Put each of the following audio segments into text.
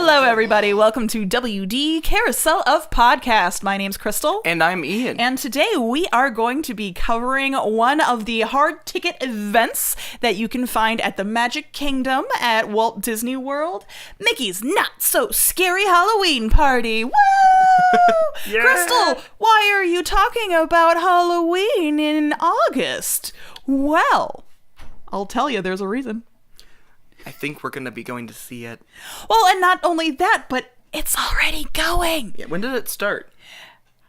Hello, everybody. Welcome to WD Carousel of Podcast. My name's Crystal. And I'm Ian. And today we are going to be covering one of the hard ticket events that you can find at the Magic Kingdom at Walt Disney World. Mickey's Not So Scary Halloween Party. Woo! Yeah. Crystal, why are you talking about Halloween in August? Well, I'll tell you, there's a reason. I think we're going to be going to see it. Well, and not only that, but it's already going. Yeah, when did it start?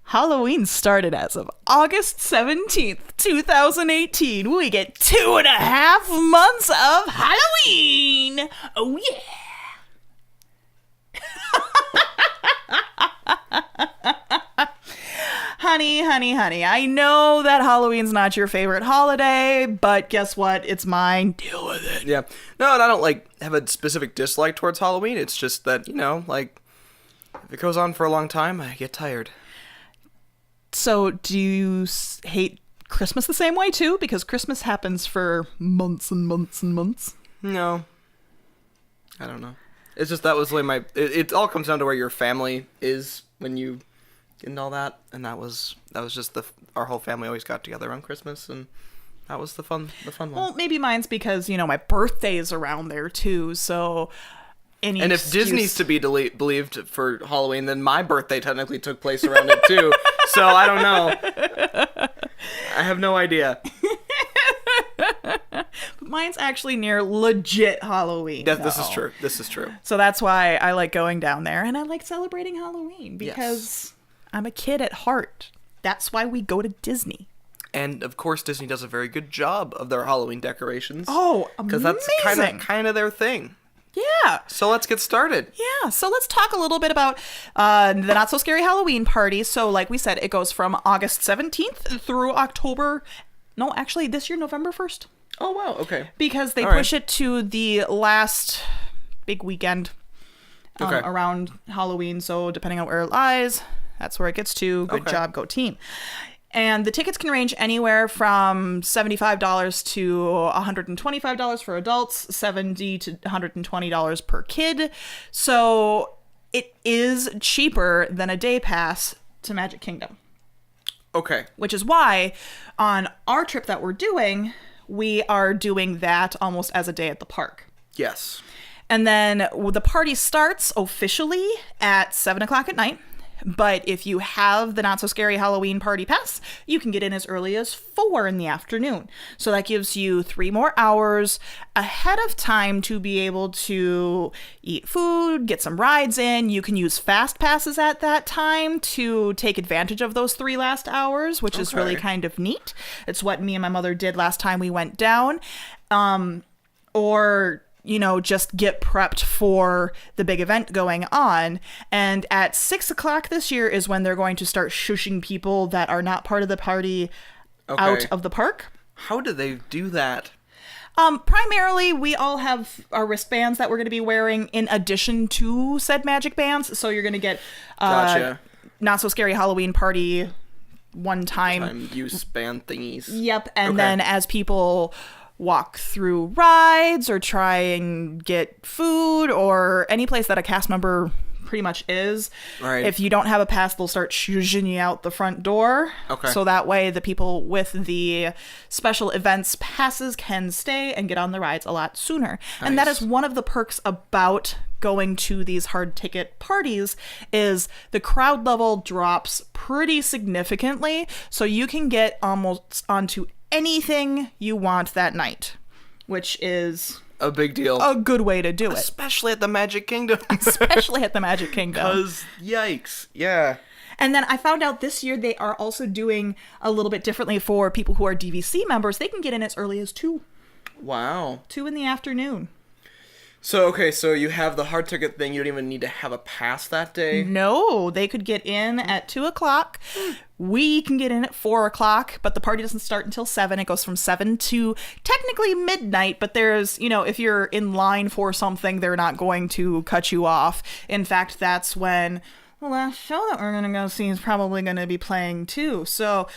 Halloween started as of August 17th, 2018. We get 2.5 months of Halloween. Oh, yeah. Honey, I know that Halloween's not your favorite holiday, but guess what? It's mine. Deal with it. Yeah. No, and I don't, have a specific dislike towards Halloween. It's just that, if it goes on for a long time, I get tired. So, do you hate Christmas the same way, too? Because Christmas happens for months and months and months. No. I don't know. It's just that was the way it all comes down to where your family is when you... and all that, and that was just our whole family always got together on Christmas, and that was the fun one. Well, maybe mine's because my birthday is around there too, so if Disney's to be believed for Halloween, then my birthday technically took place around it too. So I don't know. I have no idea. But mine's actually near legit Halloween. This is true. This is true. So that's why I like going down there, and I like celebrating Halloween because. Yes. I'm a kid at heart. That's why we go to Disney. And, of course, Disney does a very good job of their Halloween decorations. Oh, amazing. Because that's kind of their thing. Yeah. So let's get started. Yeah. So let's talk a little bit about the Not So Scary Halloween Party. So like we said, it goes from August 17th through October. No, actually, this year, November 1st. Oh, wow. Okay. Because they push it to the last big weekend around Halloween. So depending on where it lies... that's where it gets to. Good job, go team. And the tickets can range anywhere from $75 to $125 for adults, $70 to $120 per kid. So it is cheaper than a day pass to Magic Kingdom. Okay. Which is why on our trip that we're doing, we are doing that almost as a day at the park. Yes. And then the party starts officially at 7 o'clock at night. But if you have the Not So Scary Halloween Party Pass, you can get in as early as 4 in the afternoon. So that gives you 3 more hours ahead of time to be able to eat food, get some rides in. You can use fast passes at that time to take advantage of those 3 last hours, which is really kind of neat. It's what me and my mother did last time we went down. Just get prepped for the big event going on. And at 6 o'clock this year is when they're going to start shushing people that are not part of the party out of the park. How do they do that? Primarily, we all have our wristbands that we're going to be wearing in addition to said magic bands. So you're going to get Gotcha. Not So Scary Halloween Party one-time use band thingies. Yep. And then as people... walk through rides or try and get food or any place that a cast member pretty much is. Right. If you don't have a pass, they'll start shushing you out the front door. Okay. So that way the people with the special events passes can stay and get on the rides a lot sooner. Nice. And that is one of the perks about going to these hard ticket parties is the crowd level drops pretty significantly. So you can get almost onto anything you want that night, which is a big deal. A good way to do it. Especially at the Magic Kingdom. Especially at the Magic Kingdom. Because, yikes. Yeah. And then I found out this year they are also doing a little bit differently for people who are DVC members. They can get in as early as 2. Wow. 2 in the afternoon. So you have the hard ticket thing. You don't even need to have a pass that day? No, they could get in at 2 o'clock. We can get in at 4 o'clock, but the party doesn't start until 7. It goes from 7 to technically midnight, but there's, if you're in line for something, they're not going to cut you off. In fact, that's when the last show that we're going to go see is probably going to be playing too. So,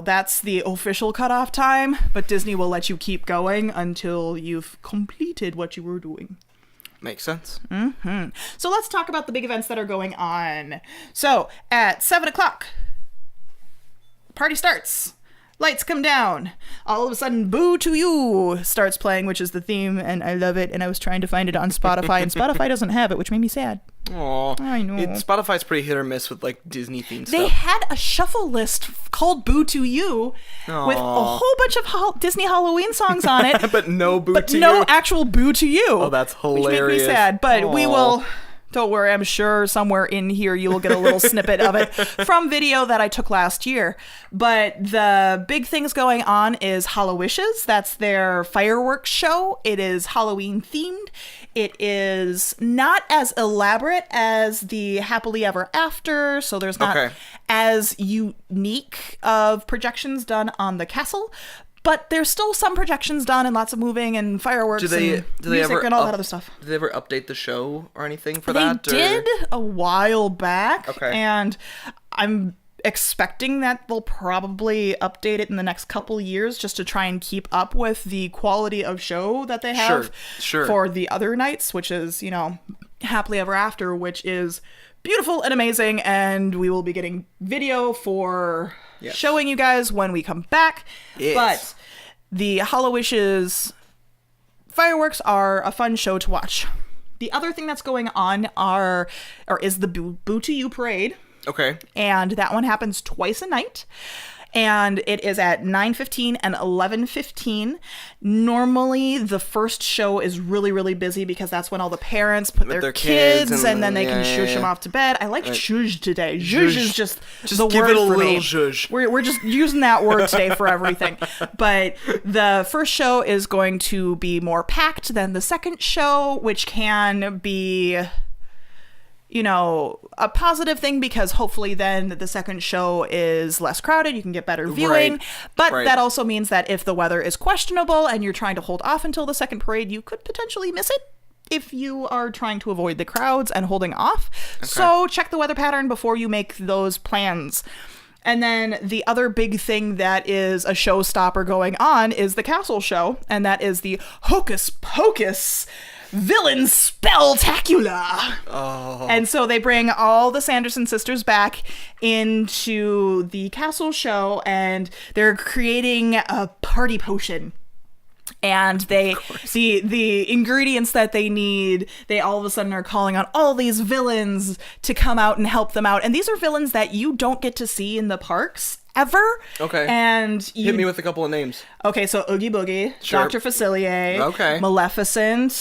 that's the official cutoff time, but Disney will let you keep going until you've completed what you were doing. Makes sense. So let's talk about the big events that are going on. So at 7 o'clock, party starts. Lights come down. All of a sudden, Boo to You starts playing, which is the theme, and I love it. And I was trying to find it on Spotify, and Spotify doesn't have it, which made me sad. Aw. I know. Spotify's pretty hit or miss with like Disney themed They stuff. had a shuffle list called Boo to You with a whole bunch of Disney Halloween songs on it. But no Boo but to no You. actual Boo to You. Oh, that's hilarious. Which made me sad. But we Aw. will... Don't worry, I'm sure somewhere in here you will get a little snippet of it from video that I took last year. But the big things going on is Hallowishes. That's their fireworks show. It is Halloween themed. It is not as elaborate as the Happily Ever After, so there's not as unique of projections done on the castle. But there's still some projections done and lots of moving and fireworks and music and all that other stuff. Did they ever update the show or anything for they that? They did a while back. Okay. And I'm expecting that they'll probably update it in the next couple years just to try and keep up with the quality of show that they have for the other nights, which is, you know, Happily Ever After, which is beautiful and amazing. And we will be getting video for showing you guys when we come back. Yes. But the Hallowishes fireworks are a fun show to watch. The other thing that's going on is the Boo to You parade. Okay. And that one happens twice a night. And it is at 9:15 and 11:15. Normally, the first show is really, really busy because that's when all the parents put their kids and then they can shush them off to bed. I like shush today. Zhuzh is just the give word it a for little me. zhuzh. We're just using that word today for everything. But the first show is going to be more packed than the second show, which can be, you know, a positive thing because hopefully then the second show is less crowded. You can get better viewing. Right. But that also means that if the weather is questionable and you're trying to hold off until the second parade, you could potentially miss it if you are trying to avoid the crowds and holding off. Okay. So check the weather pattern before you make those plans. And then the other big thing that is a showstopper going on is the castle show, and that is the Hocus Pocus Villain Spelltacular. Oh. And so they bring all the Sanderson sisters back into the castle show, and they're creating a party potion. And the ingredients that they need, they all of a sudden are calling on all these villains to come out and help them out. And these are villains that you don't get to see in the parks ever. Okay. And hit me with a couple of names. Okay, so Oogie Boogie, Sure. Dr. Facilier, Okay. Maleficent.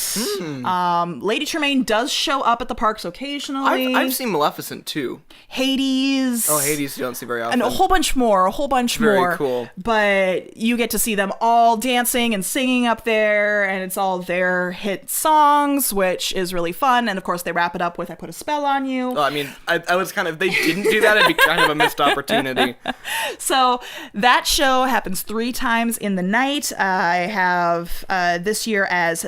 Lady Tremaine does show up at the parks occasionally. I've seen Maleficent too. Hades. Oh, Hades you don't see very often. And a whole bunch more. Very cool. But you get to see them all dancing and singing up there, and it's all their hit songs, which is really fun. And of course, they wrap it up with I Put a Spell on You. Well, I mean, I was kind of, if they didn't do that, it'd be kind of a missed opportunity. So that show happens 3 times in the night. I have this year as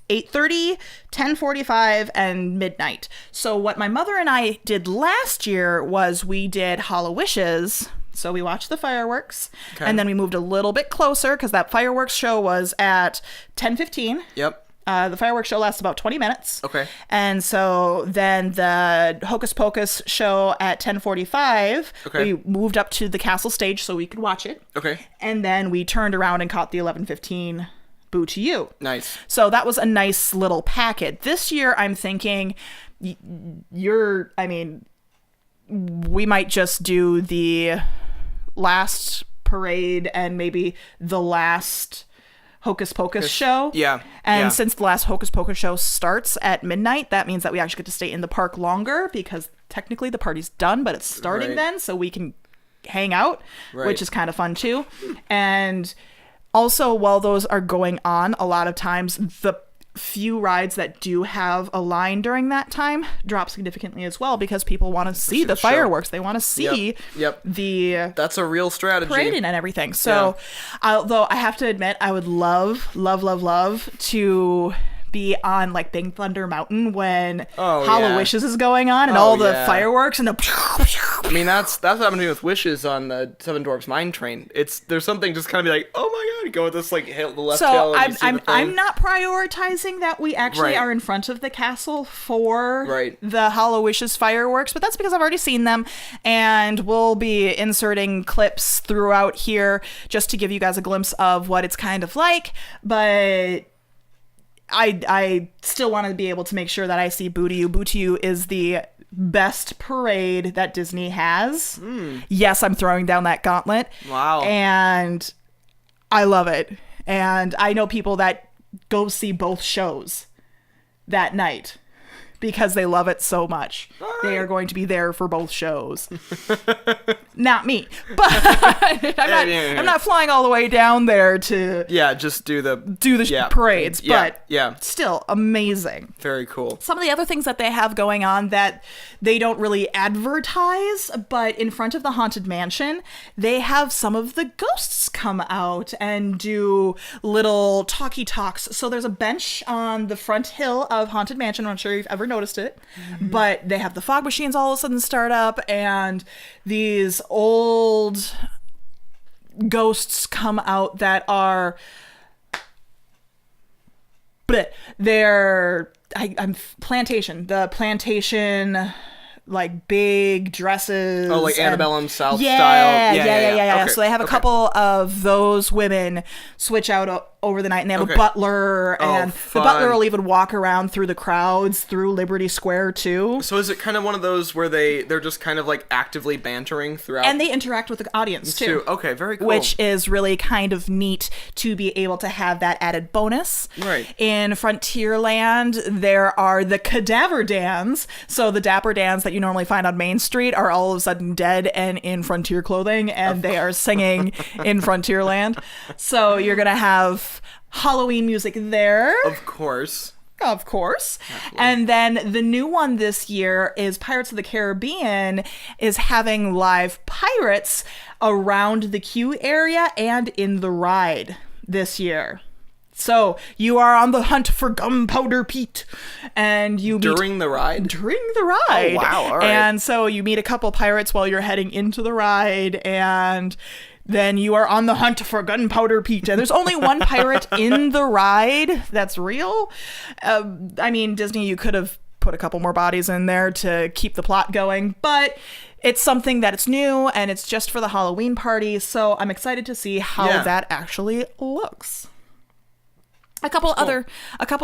8:30, 10:45, and midnight. So what my mother and I did last year was we did Hallowishes. So we watched the fireworks, and then we moved a little bit closer because that fireworks show was at 10:15. Yep. The fireworks show lasts about 20 minutes. Okay. And so then the Hocus Pocus show at 10:45, we moved up to the castle stage so we could watch it. Okay. And then we turned around and caught the 11:15 Boo to You. Nice. So that was a nice little packet. This year I'm thinking we might just do the last parade and maybe the last Hocus Pocus show. Yeah. And since the last Hocus Pocus show starts at midnight, that means that we actually get to stay in the park longer because technically the party's done, but it's starting then, so we can hang out, which is kind of fun too. And also, while those are going on, a lot of times the few rides that do have a line during that time drop significantly as well because people want to see the fireworks. They want to see the that's a real strategy parading and everything. So although I have to admit I would love to be on like Big Thunder Mountain when Oh, Hollow yeah. Wishes is going on and Oh, all the yeah. fireworks and the I mean, that's what happened to me with Wishes on the Seven Dwarfs Mine Train. There's something just kind of be like, oh my god, go with this like hill, the left so hill. And you see the thing. I'm not prioritizing that we actually Right. are in front of the castle for Right. the Hollow Wishes fireworks, but that's because I've already seen them, and we'll be inserting clips throughout here just to give you guys a glimpse of what it's kind of like. But I still want to be able to make sure that I see Bootiyu. Bootiyu is the best parade that Disney has. Yes, I'm throwing down that gauntlet. Wow. And I love it. And I know people that go see both shows that night because they love it so much. They are going to be there for both shows. Not me. But I'm not flying all the way down there to Yeah, just do the parades, Yeah, but yeah, still amazing. very cool. Some of the other things that they have going on that they don't really advertise, but in front of the Haunted Mansion, they have some of the ghosts come out and do little talkie talks. So there's a bench on the front hill of Haunted Mansion. I'm not sure if you've ever noticed it, but they have the fog machines all of a sudden start up, and these old ghosts come out that are... But they're I'm plantation. The plantation, like big dresses. Oh, like and- Antebellum South yeah, style. Yeah. Okay, So they have a okay. couple of those women switch out over the night, and they have Okay. a butler, Oh, and the fun. butler will even walk around through the crowds through Liberty Square too. So is it kind of one of those where they're just kind of like actively bantering throughout? And they interact with the audience too. Okay, very cool. Which is really kind of neat to be able to have that added bonus. Right. In Frontierland, there are the cadaver dans. So the dapper dans that you normally find on Main Street are all of a sudden dead and in Frontier clothing, and they are singing in Frontierland. So you're going to have Halloween music there. Of course. Of course. And then the new one this year is Pirates of the Caribbean is having live pirates around the queue area and in the ride this year. So you are on the hunt for Gunpowder Pete, and you meet During the ride? during the ride. Oh, wow. All right. And so you meet a couple pirates while you're heading into the ride, and then you are on the hunt for Gunpowder Pete. And there's only one pirate in the ride that's real. I mean, Disney, you could have put a couple more bodies in there to keep the plot going, but it's something that it's new and it's just for the Halloween party. So I'm excited to see how Yeah. that actually looks. A couple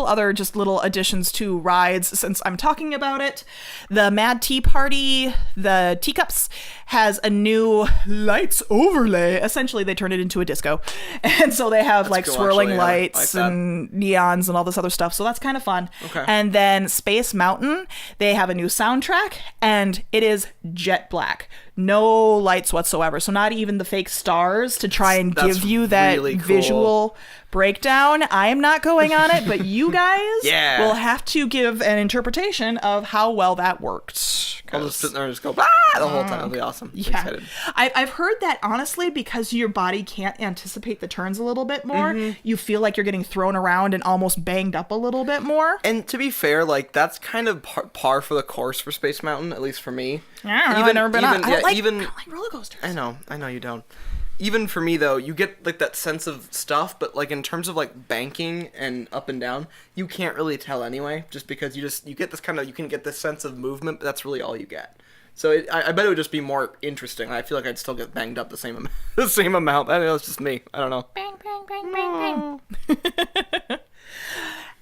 other just little additions to rides since I'm talking about it. The Mad Tea Party, the teacups, has a new lights overlay. Essentially, they turn it into a disco. And so they have like cool, swirling actually. Yeah, I lights like that. and neons and all this other stuff. So that's kind of fun. Okay. And then Space Mountain, they have a new soundtrack, and it is jet black. No lights whatsoever. So not even the fake stars to try and That's give you that really cool. visual breakdown. I am not going on it, but you guys Yeah. will have to give an interpretation of how well that worked. I'll just sit there and just go, the whole time. It'll be awesome. I'm Yeah, excited. I've heard that honestly, because your body can't anticipate the turns a little bit more, you feel like you're getting thrown around and almost banged up a little bit more. And to be fair, like, that's kind of par for the course for Space Mountain, at least for me. I don't know, I've never been on. I don't like even roller coasters. I know you don't. Even for me though, you get like that sense of stuff, but like in terms of like banking and up and down, you can't really tell anyway, just because you get this kind of, you can get this sense of movement, but that's really all you get. So I bet it would just be more interesting. I feel like I'd still get banged up the same amount. The same amount. I know it's just me. I don't know. Bang, bang, bang, bang, bang.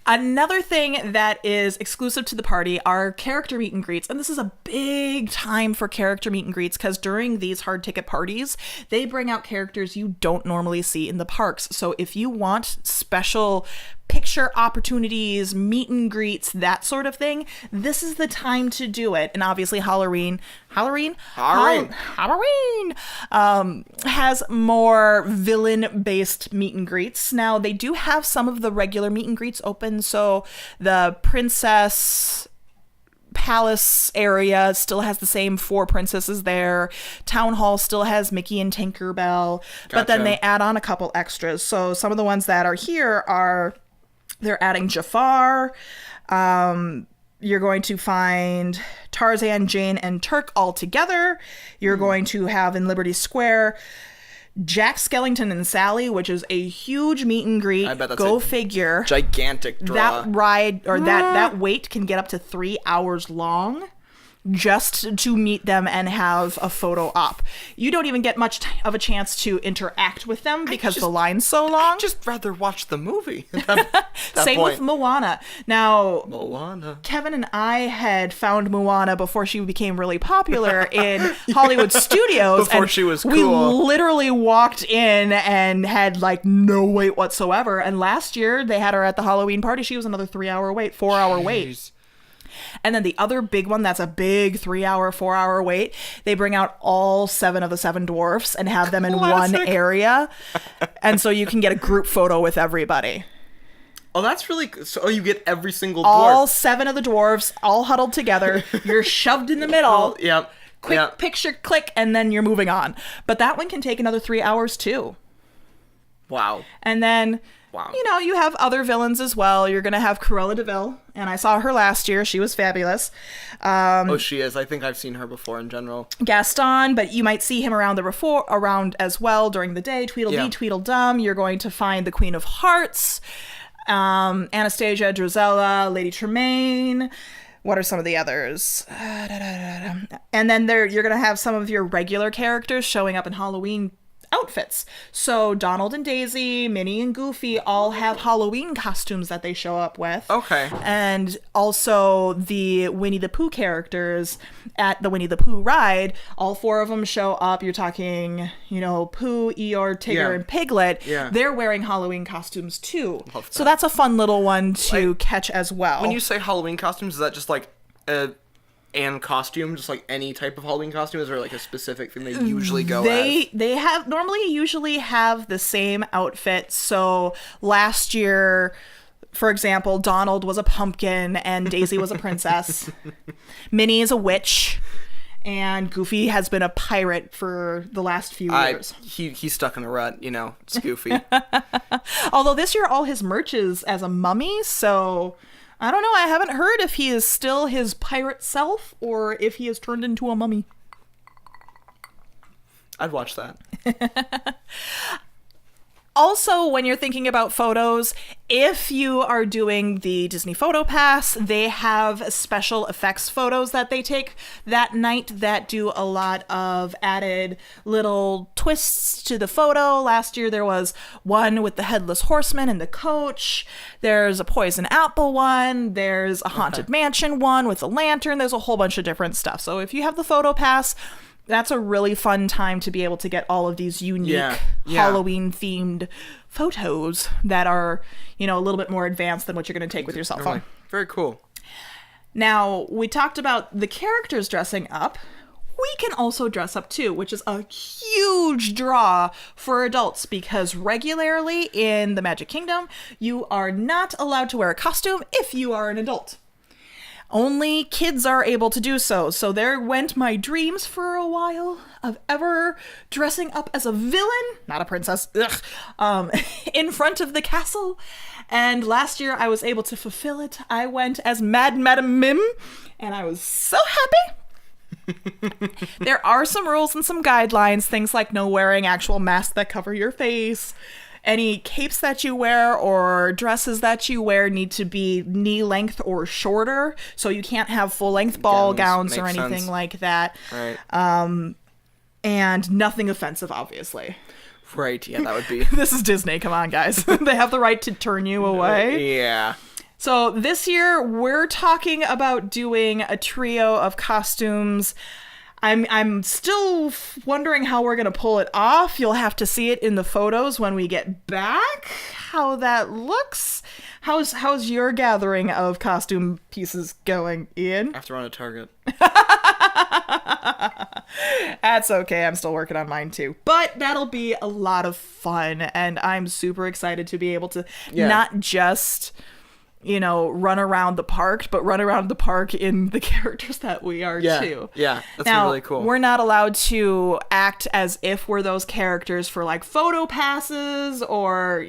Another thing that is exclusive to the party are character meet and greets. And this is a big time for character meet and greets because during these hard ticket parties, they bring out characters you don't normally see in the parks. So if you want special picture opportunities, meet and greets, that sort of thing, this is the time to do it. And obviously Halloween has more villain-based meet and greets. Now, they do have some of the regular meet and greets open, so the Princess Palace area still has the same 4 princesses there. Town Hall still has Mickey and Tinkerbell, but then Gotcha. they add on a couple extras. So some of the ones that are here are They're adding Jafar. You're going to find Tarzan, Jane, and Turk all together. You're going to have in Liberty Square Jack Skellington and Sally, which is a huge meet and greet. I bet that's Go a figure. gigantic draw. That ride or that wait can get up to 3 hours long just to meet them and have a photo op. You don't even get much of a chance to interact with them because the line's so long. I'd just rather watch the movie. That Same point. with Moana. Now, Moana. Kevin and I had found Moana before she became really popular in Hollywood studios. Before and she was We cool. literally walked in and had like no wait whatsoever. And last year they had her at the Halloween party. She was another 3-hour wait, 4-hour wait. Jeez. And then the other big one that's a big 3-hour, 4-hour wait, they bring out all 7 of the 7 dwarfs and have them in one Classic. area. And so you can get a group photo with everybody. Oh, that's really so. You get every single All dwarf. 7 of the dwarves all huddled together. You're shoved in the middle. Yep. Quick Yep. picture, click, and then you're moving on. But that one can take another 3 hours too. Wow. And then, Wow. you have other villains as well. You're going to have Cruella de Vil, and I saw her last year. She was fabulous. Oh, she is. I think I've seen her before in general. Gaston, but you might see him around as well during the day. Tweedledee, Yeah. Tweedledum. You're going to find the Queen of Hearts, Anastasia, Drizella, Lady Tremaine. What are some of the others? And then you're going to have some of your regular characters showing up in Halloween outfits. So Donald and Daisy, Minnie and Goofy all have Halloween costumes that they show up with. Okay. And also the Winnie the Pooh characters at the Winnie the Pooh ride, all 4 of them show up. You're talking, Pooh, Eeyore, Tigger, Yeah. and Piglet. Yeah. They're wearing Halloween costumes too. Love So that. that's a fun little one to catch as well. When you say Halloween costumes, is that just like and costume, just like any type of Halloween costume? Is there like a specific thing they usually go as? They have usually have the same outfit. So last year, for example, Donald was a pumpkin and Daisy was a princess. Minnie is a witch, and Goofy has been a pirate for the last few years. He's stuck in a rut, it's Goofy. Although this year all his merch is as a mummy, so I don't know. I haven't heard if he is still his pirate self or if he has turned into a mummy. I'd watch that. Also, when you're thinking about photos, if you are doing the Disney Photo Pass, they have special effects photos that they take that night that do a lot of added little twists to the photo. Last year there was one with the Headless Horseman and the coach. There's a Poison Apple one. There's a Haunted Mansion one with a lantern. There's a whole bunch of different stuff. So if you have the Photo Pass, that's a really fun time to be able to get all of these unique Yeah. Halloween themed photos that are, a little bit more advanced than what you're going to take with your cell phone. Very cool. Now, we talked about the characters dressing up. We can also dress up too, which is a huge draw for adults because regularly in the Magic Kingdom, you are not allowed to wear a costume if you are an adult. Only kids are able to do so. So there went my dreams for a while of ever dressing up as a villain, not a princess, in front of the castle. And last year I was able to fulfill it. I went as Mad Madam Mim, and I was so happy. There are some rules and some guidelines, things like no wearing actual masks that cover your face. Any capes that you wear or dresses that you wear need to be knee length or shorter, so you can't have full length ball gowns or makes anything sense. like that. Right. And nothing offensive, obviously. Right, yeah, that would be. This is Disney, come on, guys. They have the right to turn you away. Yeah. So this year, we're talking about doing a trio of costumes. I'm still wondering how we're going to pull it off. You'll have to see it in the photos when we get back, how that looks. How's your gathering of costume pieces going, Ian? I have to run a Target. That's okay. I'm still working on mine too. But that'll be a lot of fun, and I'm super excited to be able to not just run around the park, but run around the park in the characters that we are too. Yeah, that's Now, really cool. We're not allowed to act as if we're those characters for like photo passes or,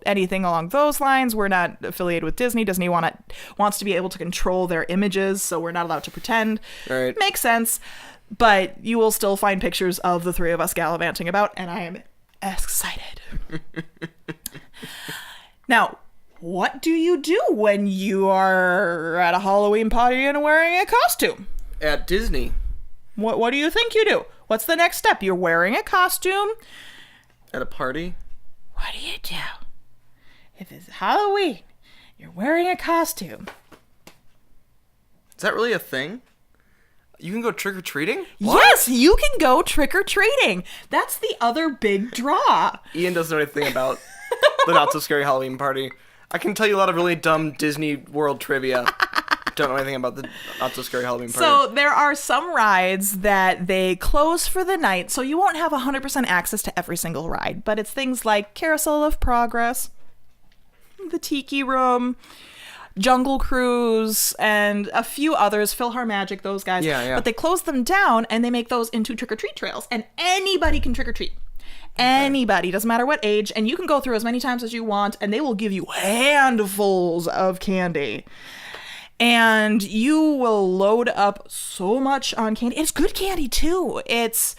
anything along those lines. We're not affiliated with Disney. Disney wants to be able to control their images, so we're not allowed to pretend. Right. Makes sense. But you will still find pictures of the three of us gallivanting about, and I am excited. Now, what do you do when you are at a Halloween party and wearing a costume? At Disney. What do you think you do? What's the next step? You're wearing a costume. At a party? What do you do? If it's Halloween, you're wearing a costume. Is that really a thing? You can go trick-or-treating? Yes, you can go trick-or-treating. That's the other big draw. Ian doesn't know anything about the not-so-scary Halloween party. I can tell you a lot of really dumb Disney World trivia. Don't know anything about the not-so-scary Halloween party. So there are some rides that they close for the night, so you won't have 100% access to every single ride. But it's things like Carousel of Progress, the Tiki Room, Jungle Cruise, and a few others, PhilharMagic, those guys. Yeah. But they close them down and they make those into trick-or-treat trails, and anybody can trick-or-treat. Anybody, doesn't matter what age, and you can go through as many times as you want, and they will give you handfuls of candy. And you will load up so much on candy. It's good candy, too. It's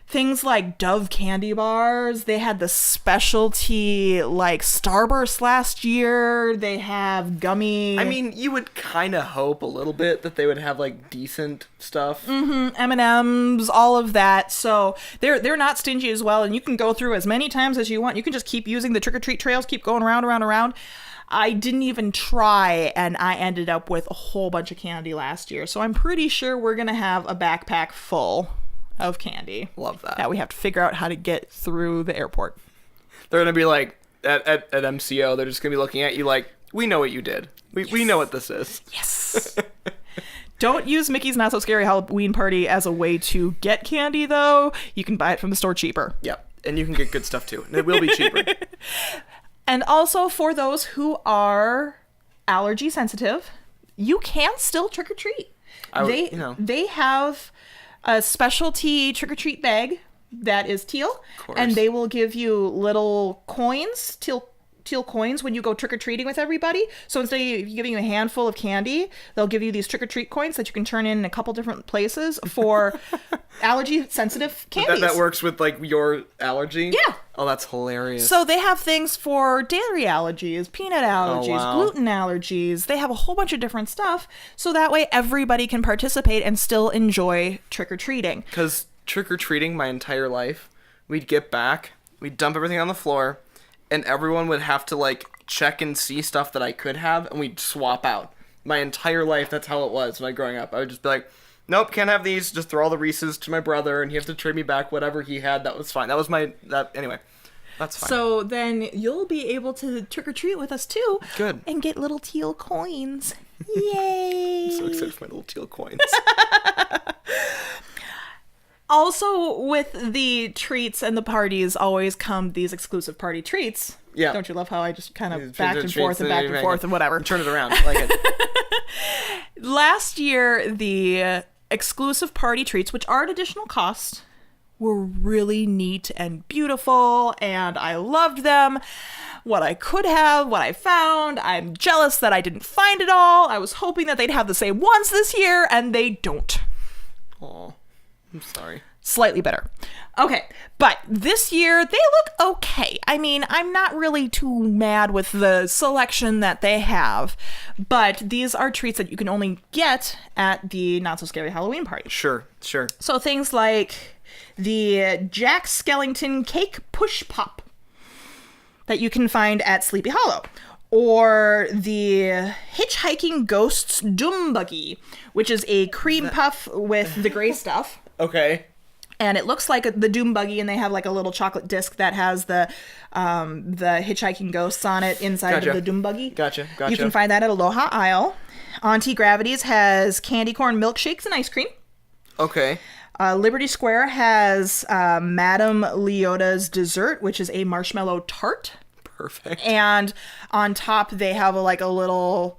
things like Dove candy bars. They had the specialty, like, Starburst last year. They have gummy... I mean, you would kind of hope a little bit that they would have, like, decent stuff. M&Ms, all of that. So they're not stingy as well, and you can go through as many times as you want. You can just keep using the trick-or-treat trails, keep going around. I didn't even try, and I ended up with a whole bunch of candy last year. So I'm pretty sure we're going to have a backpack full of candy. Love that. That we have to figure out how to get through the airport. They're going to be like, at MCO, they're just going to be looking at you like, we know what you did. We know what this is. Yes. Don't use Mickey's Not So Scary Halloween Party as a way to get candy, though. You can buy it from the store cheaper. Yep. And you can get good stuff, too. And it will be cheaper. And also, for those who are allergy sensitive, you can still trick-or-treat. They have a specialty trick-or-treat bag that is teal, and they will give you little coins, teal coins, when you go trick-or-treating with everybody. So instead of giving you a handful of candy, they'll give you these trick-or-treat coins that you can turn in a couple different places for allergy-sensitive candies. That works with, like, your allergy? Yeah. Oh, that's hilarious. So they have things for dairy allergies, peanut allergies, gluten allergies. They have a whole bunch of different stuff. So that way everybody can participate and still enjoy trick-or-treating. Because trick-or-treating my entire life, we'd get back, we'd dump everything on the floor, and everyone would have to, like, check and see stuff that I could have, and we'd swap out. My entire life, that's how it was when I was growing up. I would just be like, nope, can't have these. Just throw all the Reese's to my brother, and he has to trade me back whatever he had. That was fine. Anyway, that's fine. So then you'll be able to trick-or-treat with us, too. Good. And get little teal coins. Yay! I'm so excited for my little teal coins. Also, with the treats and the parties always come these exclusive party treats. Yeah. Don't you love how I just kind of Back and forth and whatever? Turn it around. I like it. Last year, the exclusive party treats, which are at additional cost, were really neat and beautiful, and I loved them. What I could have, what I found, I'm jealous that I didn't find it all. I was hoping that they'd have the same ones this year, and they don't. Aw. I'm sorry. Slightly better. Okay, but this year they look okay. I mean, I'm not really too mad with the selection that they have, but these are treats that you can only get at the Not So Scary Halloween Party. Sure. So things like the Jack Skellington Cake Push Pop that you can find at Sleepy Hollow, or the Hitchhiking Ghosts Doom Buggy, which is a cream puff with the gray stuff. Okay. And it looks like the Doom Buggy, and they have like a little chocolate disc that has the hitchhiking ghosts on it inside of the Doom Buggy. Gotcha. You can find that at Aloha Isle. Auntie Gravity's has candy corn milkshakes and ice cream. Okay. Liberty Square has Madame Leota's dessert, which is a marshmallow tart. Perfect. And on top, they have a little,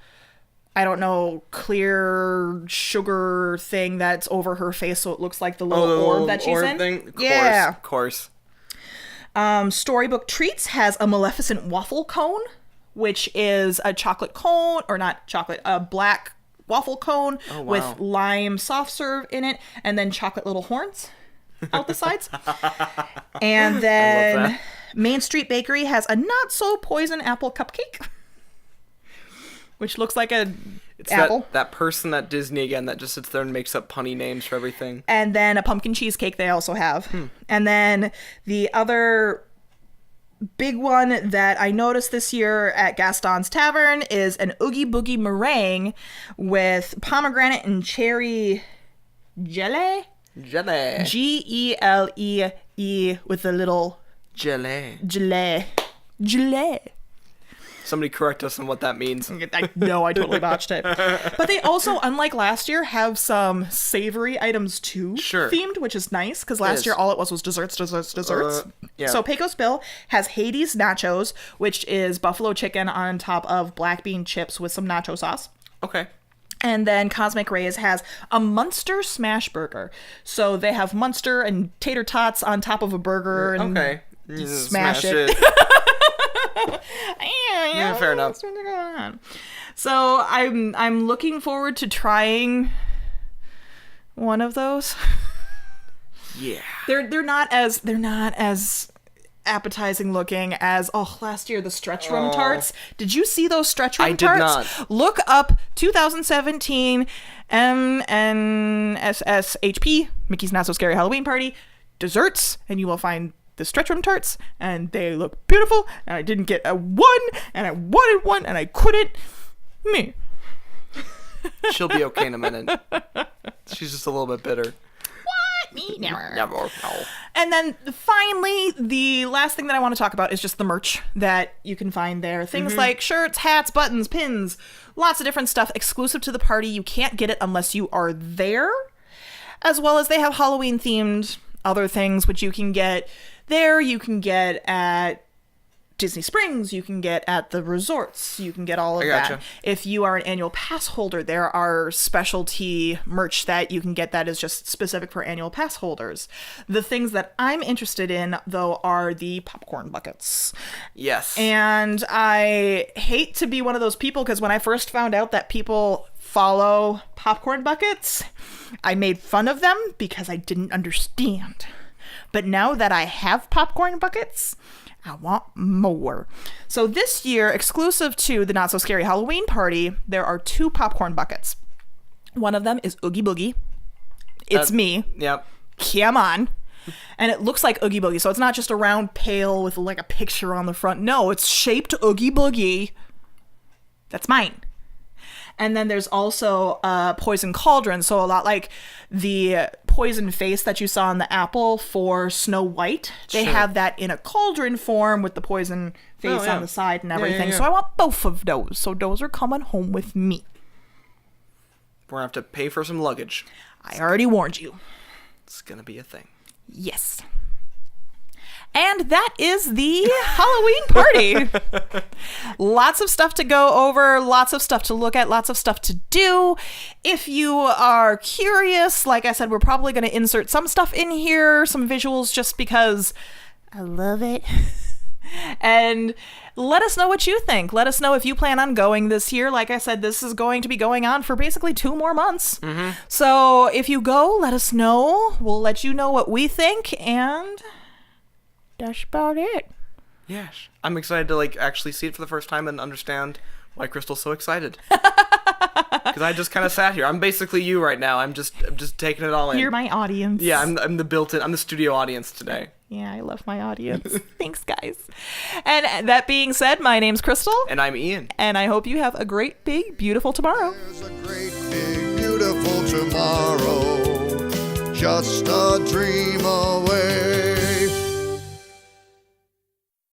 I don't know, clear sugar thing that's over her face, so it looks like the little orb that she's in. Thing? Of Yeah. course. Storybook Treats has a Maleficent waffle cone, which is a chocolate cone, or not chocolate, a black waffle cone with lime soft serve in it, and then chocolate little horns out the sides. And then Main Street Bakery has a not so poison apple cupcake, which looks like It's apple. that person at Disney again that just sits there and makes up punny names for everything. And then a pumpkin cheesecake they also have. And then the other big one that I noticed this year at Gaston's Tavern is an Oogie Boogie meringue with pomegranate and cherry jelly. Jelly. G-E-L-E-E with a little Jelly. gelée. Gelée. Somebody correct us on what that means. I know, I totally botched it. But they also, unlike last year, have some savory items too themed, which is nice, because last year all it was desserts. Yeah. So Pecos Bill has Hades nachos, which is buffalo chicken on top of black bean chips with some nacho sauce. Okay. And then Cosmic Rays has a Munster smash burger. So they have Munster and tater tots on top of a burger and smash it. Yeah, fair enough. So I'm looking forward to trying one of those. Yeah. They're not as appetizing looking as last year the stretch rum tarts. Did you see those stretch rum tarts? I did not. Look up 2017 MNSSHP Mickey's Not So Scary Halloween Party desserts, and you will find the stretch rum tarts, and they look beautiful, and I didn't get a one, and I wanted one, and I couldn't. Me. She'll be okay in a minute. She's just a little bit bitter. What? Me? Never. No. And then finally, the last thing that I want to talk about is just the merch that you can find there. Things like shirts, hats, buttons, pins, lots of different stuff exclusive to the party. You can't get it unless you are there. As well as they have Halloween themed other things which you can get there, you can get at Disney Springs, you can get at the resorts, you can get all of that. If you are an annual pass holder, there are specialty merch that you can get that is just specific for annual pass holders. The things that I'm interested in, though, are the popcorn buckets. Yes. And I hate to be one of those people, because when I first found out that people follow popcorn buckets, I made fun of them because I didn't understand. But now that I have popcorn buckets, I want more. So this year, exclusive to the Not So Scary Halloween Party, there are 2 popcorn buckets. One of them is Oogie Boogie. It's me. Yep. Come on. And it looks like Oogie Boogie. So it's not just a round pail with like a picture on the front. No, it's shaped Oogie Boogie. That's mine. And then there's also a poison cauldron. So a lot like the poison face that you saw on the apple for Snow White. They have that in a cauldron form with the poison face on the side and everything. So I want both of those. So those are coming home with me. We're going to have to pay for some luggage. I already warned you. It's going to be a thing. Yes. And that is the Halloween party. Lots of stuff to go over, lots of stuff to look at, lots of stuff to do. If you are curious, like I said, we're probably going to insert some stuff in here, some visuals, just because I love it. And let us know what you think. Let us know if you plan on going this year. Like I said, this is going to be going on for basically 2 more months. So if you go, let us know. We'll let you know what we think, and that's about it. Yes. I'm excited to actually see it for the first time and understand why Crystal's so excited. Because I just kind of sat here. I'm basically you right now. I'm just taking it all in. You're my audience. Yeah, I'm the studio audience today. Yeah, I love my audience. Thanks, guys. And that being said, my name's Crystal. And I'm Ian. And I hope you have a great, big, beautiful tomorrow. There's a great, big, beautiful tomorrow. Just a dream away.